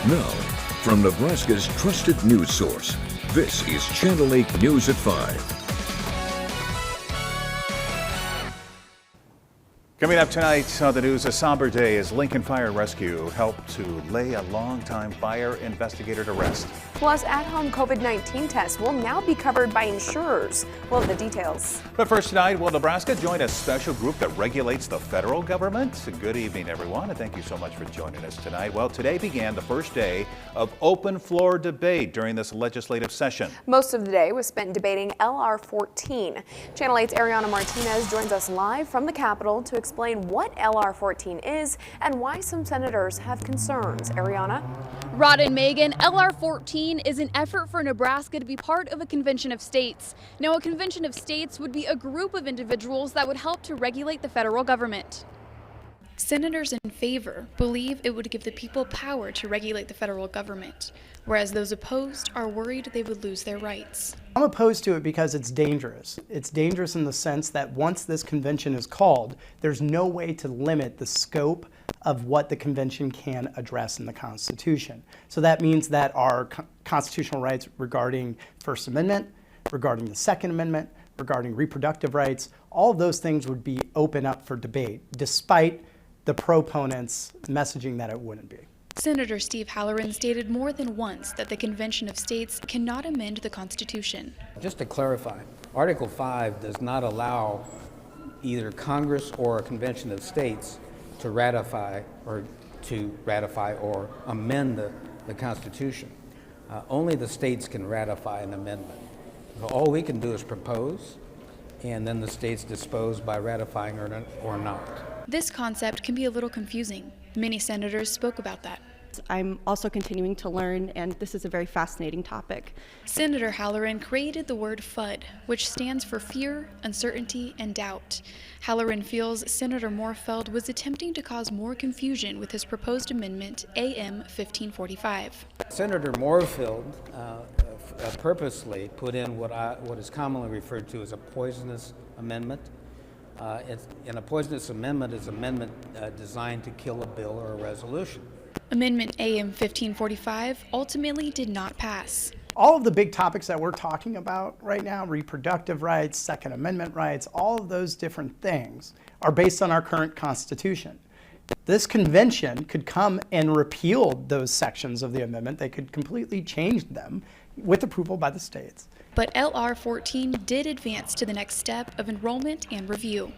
Now, from Nebraska's trusted news source, this is Channel 8 News at 5. Coming up tonight on the news, a somber day as Lincoln Fire and Rescue helped to lay a longtime fire investigator to rest. Plus, at-home COVID-19 tests will now be covered by insurers. We'll have the details. But first tonight, will Nebraska join a special group that regulates the federal government? Good evening, everyone, and thank you so much for joining us tonight. Well, today began the first day of open floor debate during this legislative session. Most of the day was spent debating L.R. 14. Channel 8's Ariana Martinez joins us live from the Capitol to explain what L.R. 14 is and why some senators have concerns. Ariana? Rod and Megan, L.R. 14 is an effort for Nebraska to be part of a convention of states. Now, a convention of states would be a group of individuals that would help to regulate the federal government. Senators in favor believe it would give the people power to regulate the federal government, whereas those opposed are worried they would lose their rights. I'm opposed to it because it's dangerous. It's dangerous in the sense that once this convention is called, there's no way to limit the scope of what the convention can address in the Constitution. So that means that our constitutional rights regarding First Amendment, regarding the Second Amendment, regarding reproductive rights, all of those things would be open up for debate, despite the proponents messaging that it wouldn't be. Senator Steve Halloran stated more than once that the Convention of States cannot amend the Constitution. Just to clarify, Article 5 does not allow either Congress or a Convention of States to ratify or amend the Constitution. Only the states can ratify an amendment. So all we can do is propose, and then the states dispose by ratifying or not. This concept can be a little confusing. Many senators spoke about that. I'm also continuing to learn, and this is a very fascinating topic. Senator Halloran created the word FUD, which stands for fear, uncertainty, and doubt. Halloran feels Senator Moorfeld was attempting to cause more confusion with his proposed amendment, AM 1545. Senator Moorfeld purposely put in what is commonly referred to as a poisonous amendment. And a poisonous amendment is an amendment designed to kill a bill or a resolution. Amendment AM 1545 ultimately did not pass. All of the big topics that we're talking about right now, reproductive rights, Second Amendment rights, all of those different things are based on our current Constitution. This convention could come and repeal those sections of the amendment. They could completely change them with approval by the states. But L.R. 14 did advance to the next step of enrollment and review.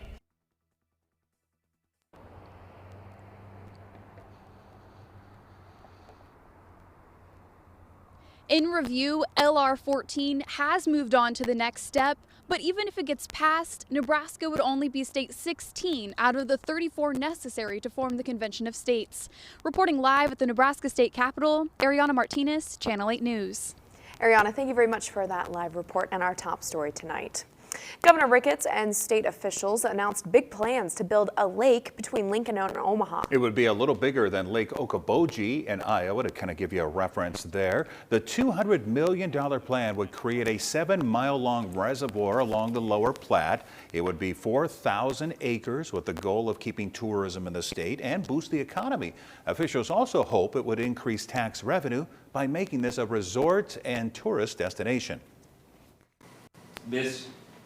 In review, L.R. 14 has moved on to the next step, but even if it gets passed, Nebraska would only be state 16 out of the 34 necessary to form the Convention of States. Reporting live at the Nebraska State Capitol, Ariana Martinez, Channel 8 News. Ariana, thank you very much for that live report and our top story tonight. Governor Ricketts and state officials announced big plans to build a lake between Lincoln and Omaha. It would be a little bigger than Lake Okoboji in Iowa, to kind of give you a reference there. The $200 million plan would create a 7-mile-long reservoir along the lower Platte. It would be 4,000 acres with the goal of keeping tourism in the state and boost the economy. Officials also hope it would increase tax revenue by making this a resort and tourist destination.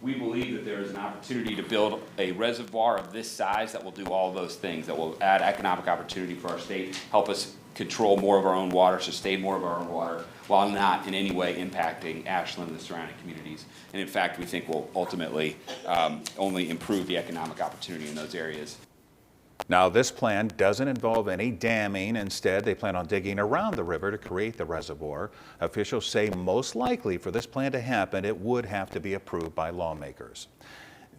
We believe that there is an opportunity to build a reservoir of this size that will do all those things, that will add economic opportunity for our state, help us control more of our own water, sustain more of our own water, while not in any way impacting Ashland and the surrounding communities. And in fact, we think will ultimately only improve the economic opportunity in those areas. Now, this plan doesn't involve any damming. Instead, they plan on digging around the river to create the reservoir. Officials say most likely for this plan to happen, it would have to be approved by lawmakers.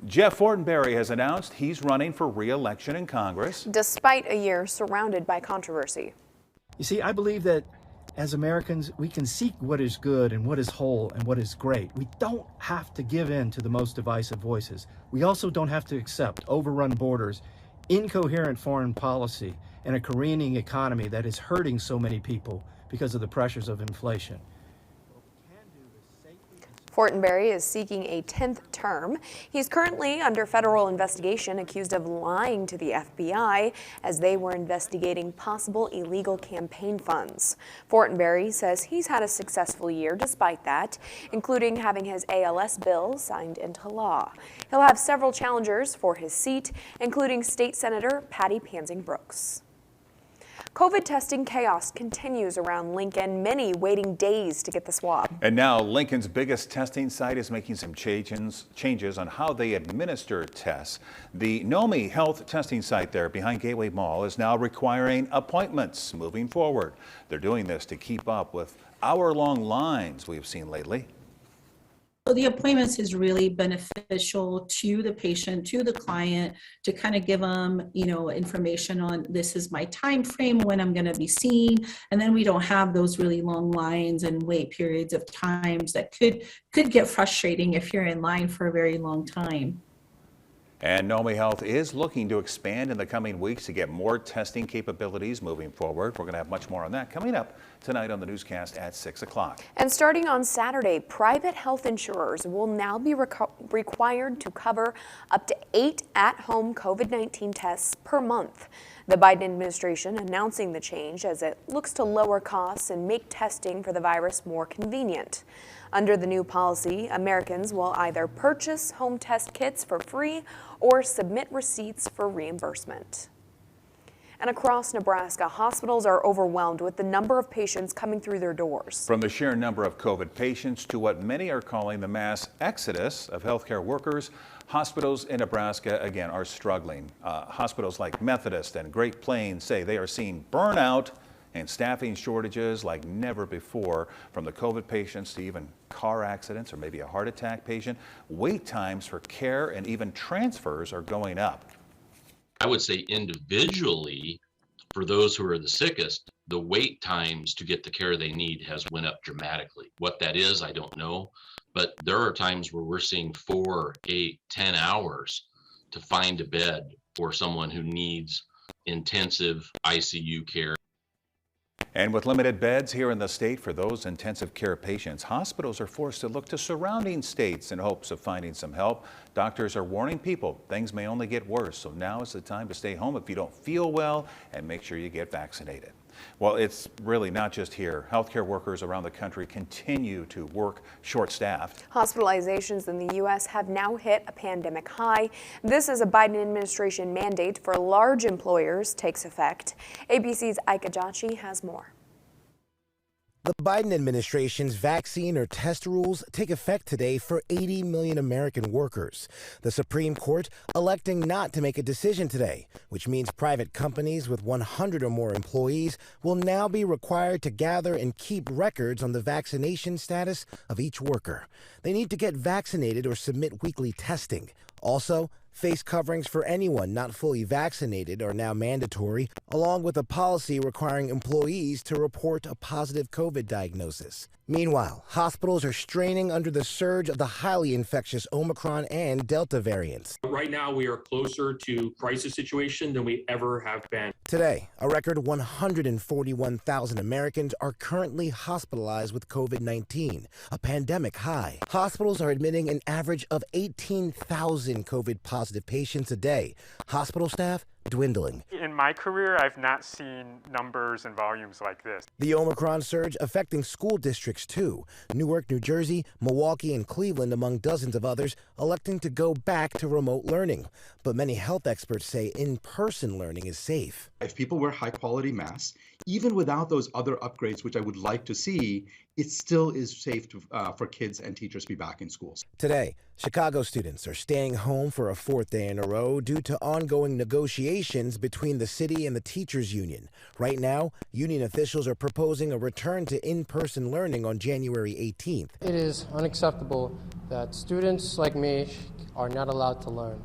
Jeff Fortenberry has announced he's running for re-election in Congress, despite a year surrounded by controversy. You see, I believe that as Americans, we can seek what is good and what is whole and what is great. We don't have to give in to the most divisive voices. We also don't have to accept overrun borders, incoherent foreign policy, and a careening economy that is hurting so many people because of the pressures of inflation. Fortenberry is seeking a 10th term. He's currently under federal investigation, accused of lying to the FBI as they were investigating possible illegal campaign funds. Fortenberry says he's had a successful year despite that, including having his ALS bill signed into law. He'll have several challengers for his seat, including State Senator Patty Pansing-Brooks. COVID testing chaos continues around Lincoln, many waiting days to get the swab. And now Lincoln's biggest testing site is making some changes on how they administer tests. The Nomi Health testing site there behind Gateway Mall is now requiring appointments moving forward. They're doing this to keep up with hour-long lines we've seen lately. So the appointments is really beneficial to the patient, to the client, to kind of give them, information on this is my time frame when I'm going to be seen, and then we don't have those really long lines and wait periods of times that could get frustrating if you're in line for a very long time. And Nomi Health is looking to expand in the coming weeks to get more testing capabilities moving forward. We're going to have much more on that coming up tonight on the newscast at 6 o'clock. And starting on Saturday, private health insurers will now be required to cover up to 8 at-home COVID-19 tests per month. The Biden administration announcing the change as it looks to lower costs and make testing for the virus more convenient. Under the new policy, Americans will either purchase home test kits for free or submit receipts for reimbursement. And across Nebraska, hospitals are overwhelmed with the number of patients coming through their doors. From the sheer number of COVID patients to what many are calling the mass exodus of healthcare workers, hospitals in Nebraska, again, are struggling. Hospitals like Methodist and Great Plains say they are seeing burnout and staffing shortages like never before. From the COVID patients to even car accidents or maybe a heart attack patient, wait times for care and even transfers are going up. I would say individually, for those who are the sickest, the wait times to get the care they need has went up dramatically. What that is, I don't know, but there are times where we're seeing 4, 8, 10 hours to find a bed for someone who needs intensive ICU care. And with limited beds here in the state for those intensive care patients, hospitals are forced to look to surrounding states in hopes of finding some help. Doctors are warning people things may only get worse, so now is the time to stay home if you don't feel well and make sure you get vaccinated. Well, it's really not just here. Healthcare workers around the country continue to work short-staffed. Hospitalizations in the U.S. have now hit a pandemic high. This is a Biden administration mandate for large employers takes effect. ABC's Ike Ajachi has more. The Biden administration's vaccine or test rules take effect today for 80 million American workers. The Supreme Court electing not to make a decision today, which means private companies with 100 or more employees will now be required to gather and keep records on the vaccination status of each worker. They need to get vaccinated or submit weekly testing. Also, face coverings for anyone not fully vaccinated are now mandatory, along with a policy requiring employees to report a positive COVID diagnosis. Meanwhile, hospitals are straining under the surge of the highly infectious Omicron and Delta variants. Right now, we are closer to crisis situation than we ever have been. Today, a record 141,000 Americans are currently hospitalized with COVID-19, a pandemic high. Hospitals are admitting an average of 18,000 COVID-positive patients a day. Hospital staff dwindling. In my career, I've not seen numbers and volumes like this. The Omicron surge affecting school districts too. Newark, New Jersey, Milwaukee, and Cleveland, among dozens of others, electing to go back to remote learning. But many health experts say in-person learning is safe. If people wear high-quality masks, even without those other upgrades, which I would like to see, it still is safe for kids and teachers to be back in schools. Today, Chicago students are staying home for a 4th day in a row due to ongoing negotiations between the city and the teachers union. Right now, union officials are proposing a return to in-person learning on January 18th. It is unacceptable that students like me are not allowed to learn.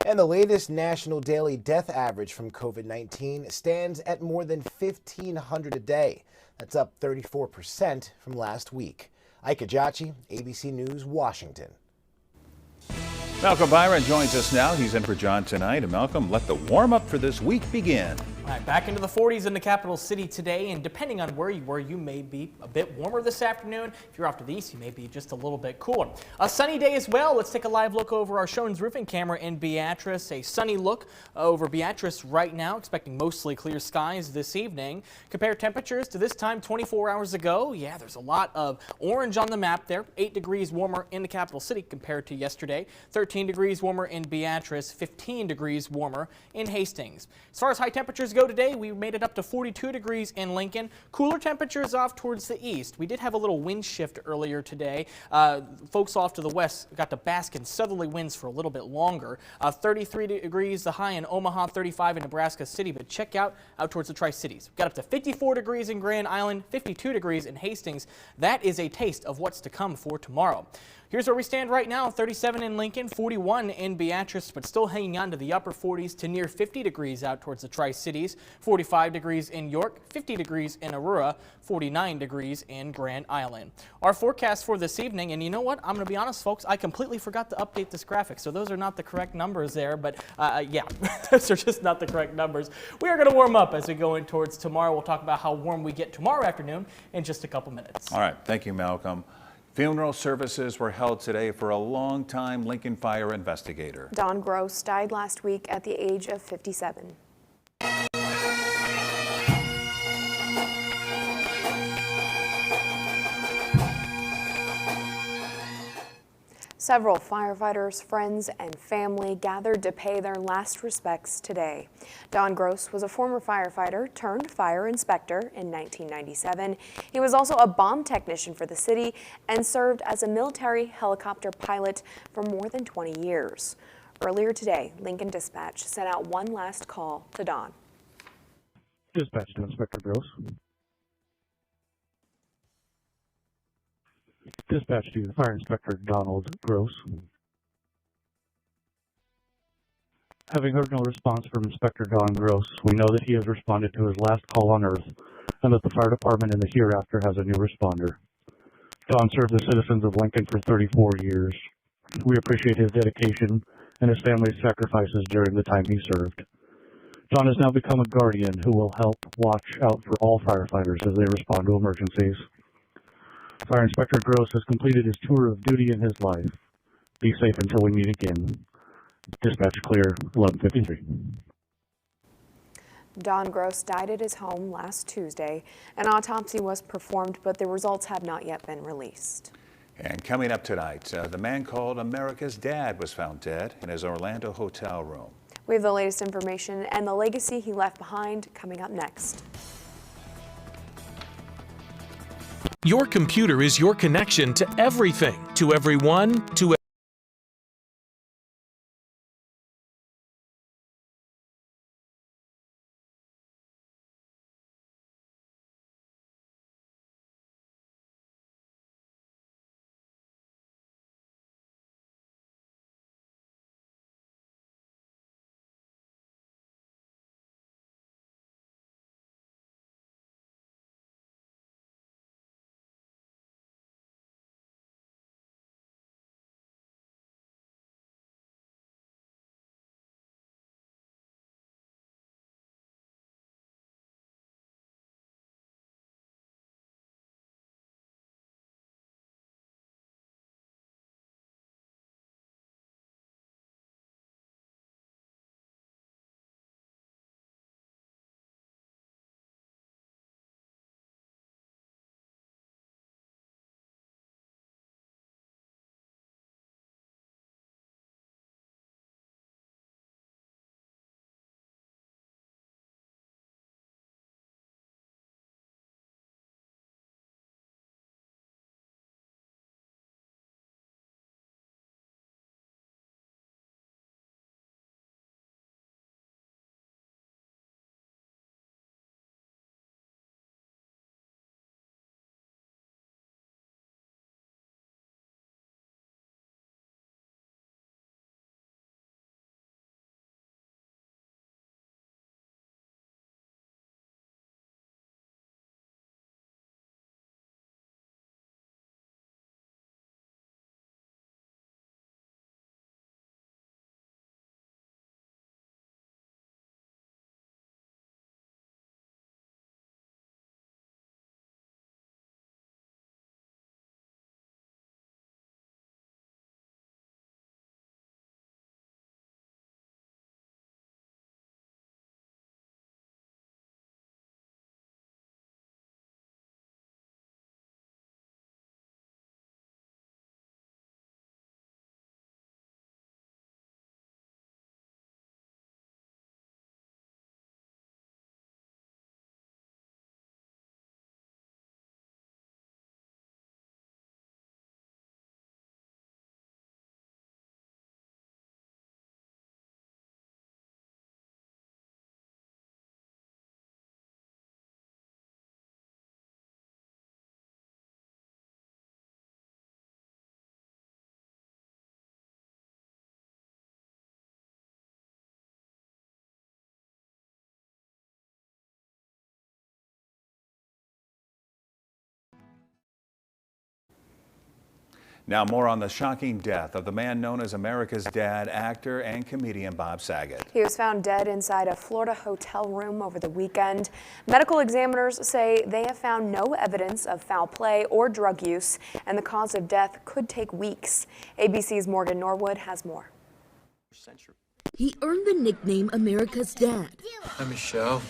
And the latest national daily death average from COVID-19 stands at more than 1,500 a day. That's up 34% from last week. Ike Ajachi, ABC News, Washington. Malcolm Byron joins us now. He's in for John tonight. And Malcolm, let the warm-up for this week begin. All right, back into the 40s in the capital city today, and depending on where you were, you may be a bit warmer this afternoon. If you're off to the east, you may be just a little bit cooler. A sunny day as well. Let's take a live look over our Shones roofing camera in Beatrice. A sunny look over Beatrice right now, expecting mostly clear skies this evening. Compare temperatures to this time 24 hours ago. Yeah, there's a lot of orange on the map there. 8 degrees warmer in the capital city compared to yesterday. 13 degrees warmer in Beatrice, 15 degrees warmer in Hastings. As far as high temperatures go today, we made it up to 42 degrees in Lincoln. Cooler temperatures off towards the east. We did have a little wind shift earlier today. Folks off to the west got to bask in southerly winds for a little bit longer. 33 degrees the high in Omaha, 35 in Nebraska City, but check out towards the Tri-Cities. Got up to 54 degrees in Grand Island, 52 degrees in Hastings. That is a taste of what's to come for tomorrow. Here's where we stand right now, 37 in Lincoln, 41 in Beatrice, but still hanging on to the upper 40s to near 50 degrees out towards the Tri-Cities, 45 degrees in York, 50 degrees in Aurora, 49 degrees in Grand Island. Our forecast for this evening, and you know what, I'm going to be honest, folks, I completely forgot to update this graphic, so those are not the correct numbers there, but yeah, those are just not the correct numbers. We are going to warm up as we go in towards tomorrow. We'll talk about how warm we get tomorrow afternoon in just a couple minutes. All right, thank you, Malcolm. Funeral services were held today for a longtime Lincoln Fire investigator. Don Gross died last week at the age of 57. Several firefighters, friends, and family gathered to pay their last respects today. Don Gross was a former firefighter turned fire inspector in 1997. He was also a bomb technician for the city and served as a military helicopter pilot for more than 20 years. Earlier today, Lincoln Dispatch sent out one last call to Don. Dispatch to Inspector Gross. Dispatch to Fire Inspector Donald Gross. Having heard no response from Inspector Don Gross, we know that he has responded to his last call on Earth and that the fire department in the hereafter has a new responder. Don served the citizens of Lincoln for 34 years. We appreciate his dedication and his family's sacrifices during the time he served. Don has now become a guardian who will help watch out for all firefighters as they respond to emergencies. Fire Inspector Gross has completed his tour of duty in his life. Be safe until we meet again. Dispatch clear, 11:53. Don Gross died at his home last Tuesday. An autopsy was performed, but the results have not yet been released. And coming up tonight, the man called America's Dad was found dead in his Orlando hotel room. We have the latest information and the legacy he left behind coming up next. Your computer is your connection to everything, to everyone, to Now more on the shocking death of the man known as America's Dad, actor and comedian Bob Saget. He was found dead inside a Florida hotel room over the weekend. Medical examiners say they have found no evidence of foul play or drug use, and the cause of death could take weeks. ABC's Morgan Norwood has more. He earned the nickname America's Dad. Hi, Michelle.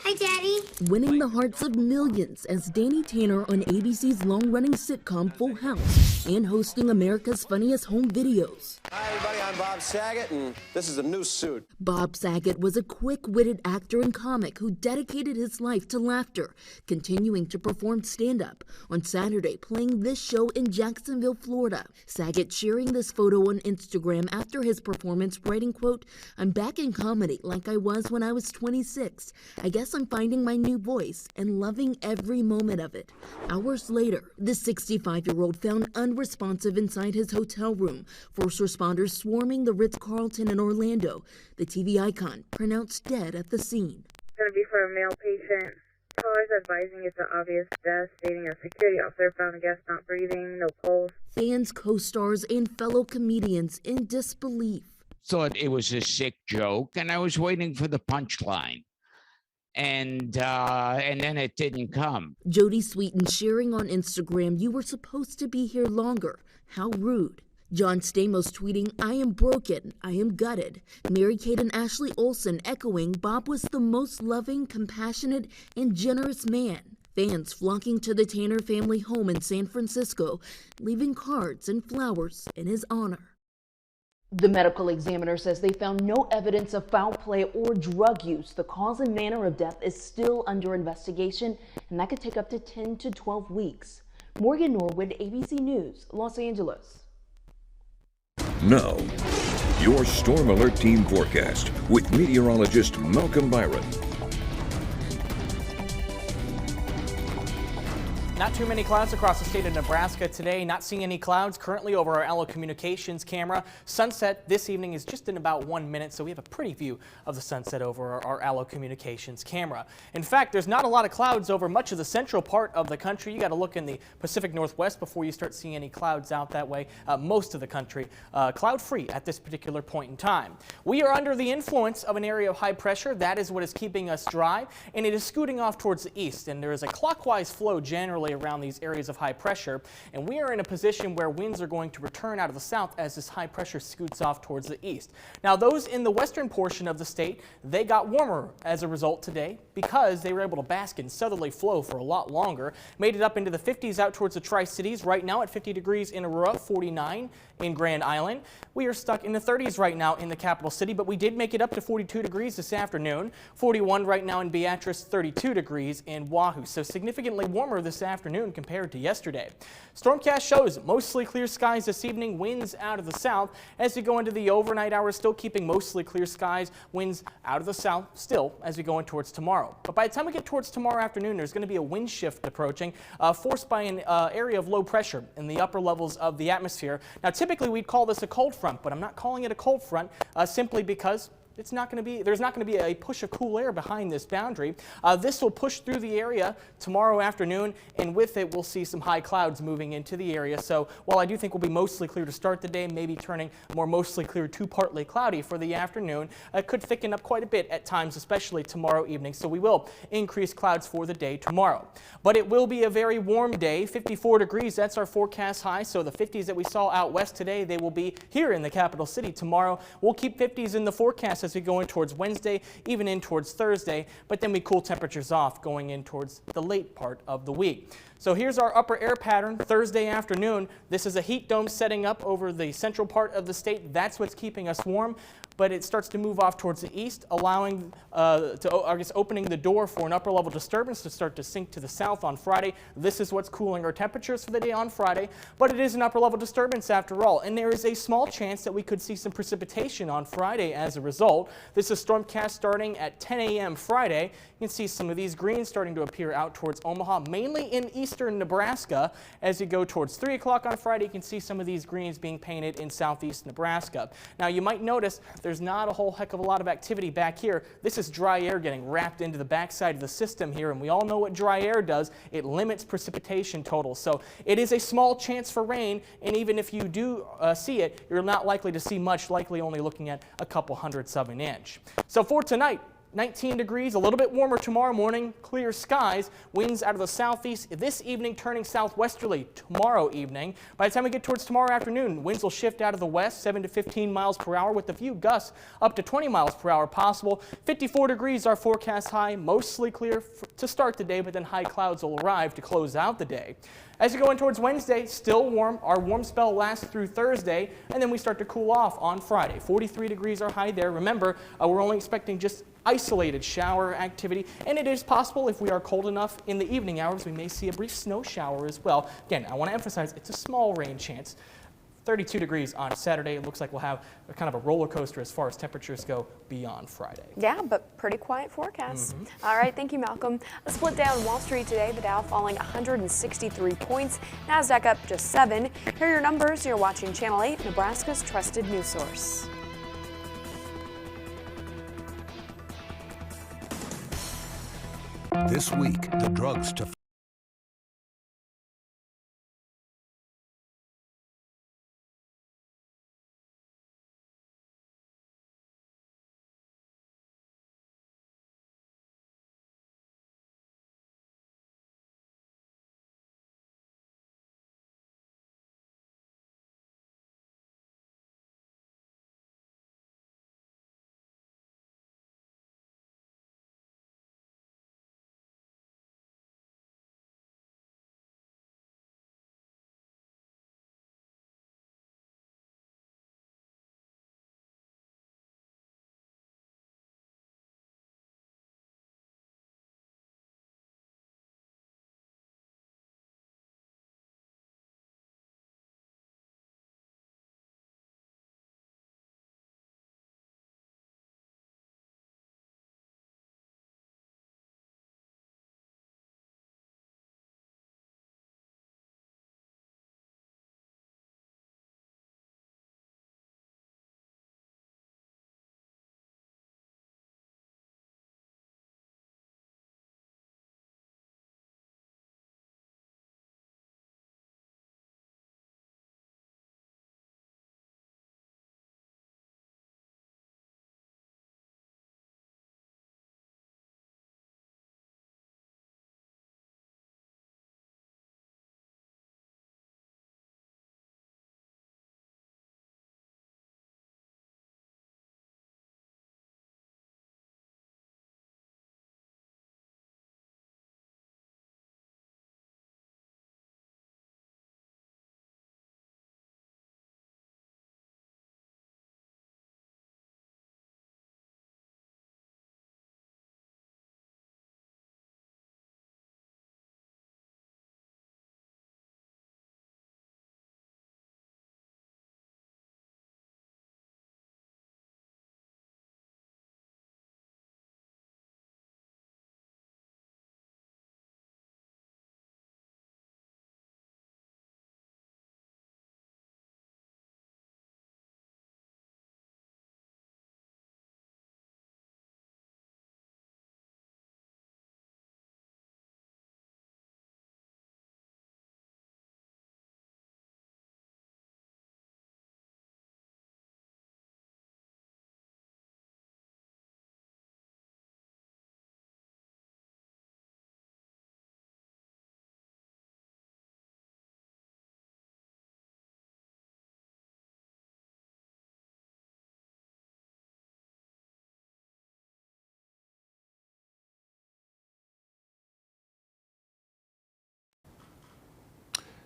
Hi, Daddy. Winning the hearts of millions as Danny Tanner on ABC's long-running sitcom Full House and hosting America's Funniest Home Videos. Hi, everybody. I'm Bob Saget, and this is a new suit. Bob Saget was a quick-witted actor and comic who dedicated his life to laughter, continuing to perform stand-up. On Saturday, playing this show in Jacksonville, Florida. Saget sharing this photo on Instagram after his performance, writing, quote, "I'm back in comedy like I was when I was 26. I guess I'm finding my new voice and loving every moment of it." Hours later, the 65-year-old found unresponsive inside his hotel room. First responders swarming the Ritz-Carlton in Orlando. The TV icon pronounced dead at the scene. It's going to be for a male patient. Callers advising it's an obvious death, stating a security officer found the guest not breathing, no pulse. Fans, co-stars, and fellow comedians in disbelief. Thought it was a sick joke, and I was waiting for the punchline. And then it didn't come. Jodie Sweetin sharing on Instagram, "You were supposed to be here longer. How rude." John Stamos tweeting, "I am broken. I am gutted." Mary-Kate and Ashley Olsen echoing, "Bob was the most loving, compassionate, and generous man." Fans flocking to the Tanner family home in San Francisco, leaving cards and flowers in his honor. The medical examiner says they found no evidence of foul play or drug use. The cause and manner of death is still under investigation, and that could take up to 10 to 12 weeks. Morgan Norwood, ABC News, Los Angeles. Now, your Storm Alert Team forecast with meteorologist Malcolm Byron. Not too many clouds across the state of Nebraska today. Not seeing any clouds currently over our Allo Communications camera. Sunset this evening is just in about 1 minute, so we have a pretty view of the sunset over our Allo Communications camera. In fact, there's not a lot of clouds over much of the central part of the country. You got to look in the Pacific Northwest before you start seeing any clouds out that way. Most of the country cloud-free at this particular point in time. We are under the influence of an area of high pressure. That is what is keeping us dry, and it is scooting off towards the east, and there is a clockwise flow generally around these areas of high pressure, and we are in a position where winds are going to return out of the south as this high pressure scoots off towards the east. Now, those in the western portion of the state, they got warmer as a result today because they were able to bask in southerly flow for a lot longer. Made it up into the 50s out towards the Tri-Cities, right now at 50 degrees in Aurora, 49 in Grand Island. We are stuck in the 30s right now in the capital city, but we did make it up to 42 degrees this afternoon. 41 right now in Beatrice, 32 degrees in Wahoo. So significantly warmer this afternoon compared to yesterday. Stormcast shows mostly clear skies this evening, winds out of the south. As we go into the overnight hours, still keeping mostly clear skies, winds out of the south still as we go in towards tomorrow. But by the time we get towards tomorrow afternoon, there's going to be a wind shift approaching, forced by an area of low pressure in the upper levels of the atmosphere. Now, typically we'd call this a cold front, but I'm not calling it a cold front simply because there's not going to be a push of cool air behind this boundary. This will push through the area tomorrow afternoon, and with it we'll see some high clouds moving into the area. So while I do think we'll be mostly clear to start the day, maybe turning more mostly clear to partly cloudy for the afternoon, it could thicken up quite a bit at times, especially tomorrow evening. So we will increase clouds for the day tomorrow. But it will be a very warm day, 54 degrees, that's our forecast high. So the 50s that we saw out west today, they will be here in the capital city tomorrow. We'll keep 50s in the forecast as we go in towards Wednesday, even in towards Thursday, but then we cool temperatures off going in towards the late part of the week. So here's our upper air pattern Thursday afternoon. This is a heat dome setting up over the central part of the state. That's what's keeping us warm. But it starts to move off towards the east, allowing, opening the door for an upper level disturbance to start to sink to the south on Friday. This is what's cooling our temperatures for the day on Friday, but it is an upper level disturbance after all, and there is a small chance that we could see some precipitation on Friday as a result. This is Stormcast starting at 10 a.m. Friday. You can see some of these greens starting to appear out towards Omaha, mainly in eastern Nebraska. As you go towards 3 o'clock on Friday, you can see some of these greens being painted in southeast Nebraska. Now, you might notice there's not a whole heck of a lot of activity back here. This is dry air getting wrapped into the backside of the system here, and we all know what dry air does. It limits precipitation totals. So it is a small chance for rain, and even if you do see it, you're not likely to see much, likely only looking at a couple hundredths of an inch. So for tonight, 19 degrees, a little bit warmer tomorrow morning, clear skies, winds out of the southeast this evening turning southwesterly tomorrow evening. By the time we get towards tomorrow afternoon, winds will shift out of the west 7 to 15 miles per hour with a few gusts up to 20 miles per hour possible. 54 degrees our forecast high, mostly clear to start the day, but then high clouds will arrive to close out the day. As you go in towards Wednesday, still warm. Our warm spell lasts through Thursday, and then we start to cool off on Friday. 43 degrees are high there. Remember, we're only expecting just isolated shower activity, and it is possible if we are cold enough in the evening hours, we may see a brief snow shower as well. Again, I want to emphasize it's a small rain chance. 32 degrees on Saturday. It looks like we'll have a kind of a roller coaster as far as temperatures go beyond Friday. Yeah, but pretty quiet forecast. All right, thank you, Malcolm. A split day on Wall Street today. The Dow falling 163 points. NASDAQ up just 7. Here are your numbers. You're watching Channel 8, Nebraska's trusted news source. This week, the drugs to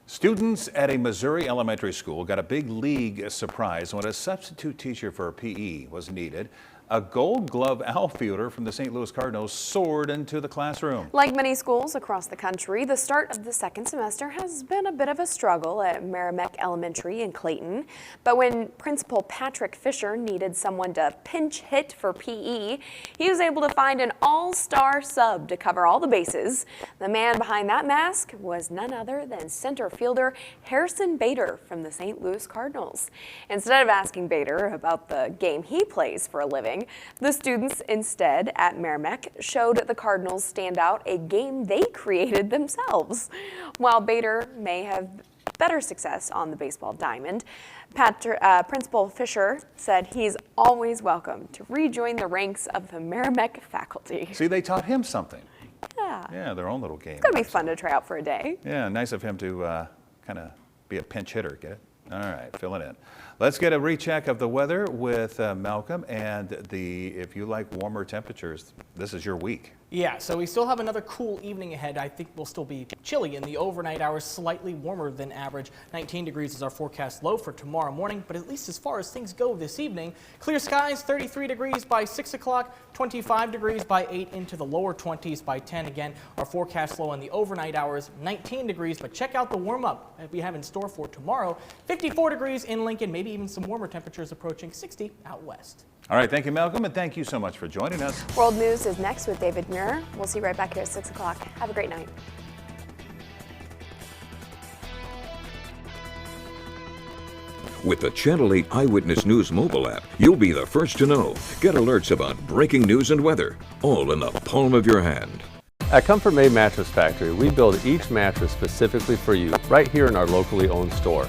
Students at a Missouri elementary school got a big league surprise when a substitute teacher for PE was needed. A Gold Glove outfielder from the St. Louis Cardinals soared into the classroom. Like many schools across the country, the start of the second semester has been a bit of a struggle at Merrimack Elementary in Clayton. But when Principal Patrick Fisher needed someone to pinch hit for PE, he was able to find an all-star sub to cover all the bases. The man behind that mask was none other than center fielder Harrison Bader from the St. Louis Cardinals. Instead of asking Bader about the game he plays for a living, the students instead at Merrimack showed the Cardinals stand out a game they created themselves. While Bader may have better success on the baseball diamond, Principal Fisher said he's always welcome to rejoin the ranks of the Merrimack faculty. See, they taught him something. Yeah. Yeah, their own little game. It's going to be fun to try out for a day. Yeah, nice of him to kind of be a pinch hitter, get it? All right, fill it in. Let's get a recheck of the weather with Malcolm, and if you like warmer temperatures, this is your week. Yeah, so we still have another cool evening ahead. I think we'll still be chilly in the overnight hours, slightly warmer than average. 19 degrees is our forecast low for tomorrow morning, but at least as far as things go this evening, clear skies, 33 degrees by 6 o'clock, 25 degrees by 8, into the lower 20s by 10. Again, our forecast low in the overnight hours, 19 degrees, but check out the warm-up that we have in store for tomorrow. 54 degrees in Lincoln, maybe even some warmer temperatures approaching 60 out west. All right, thank you, Malcolm, and thank you so much for joining us. World News is next with David Muir. We'll see you right back here at 6 o'clock. Have a great night. With the Channel 8 Eyewitness News mobile app, you'll be the first to know. Get alerts about breaking news and weather, all in the palm of your hand. At Comfort Made Mattress Factory, we build each mattress specifically for you, right here in our locally owned store.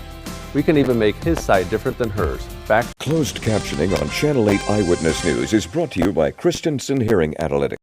We can even make his side different than hers. Closed captioning on Channel 8 Eyewitness News is brought to you by Christensen Hearing Analytics.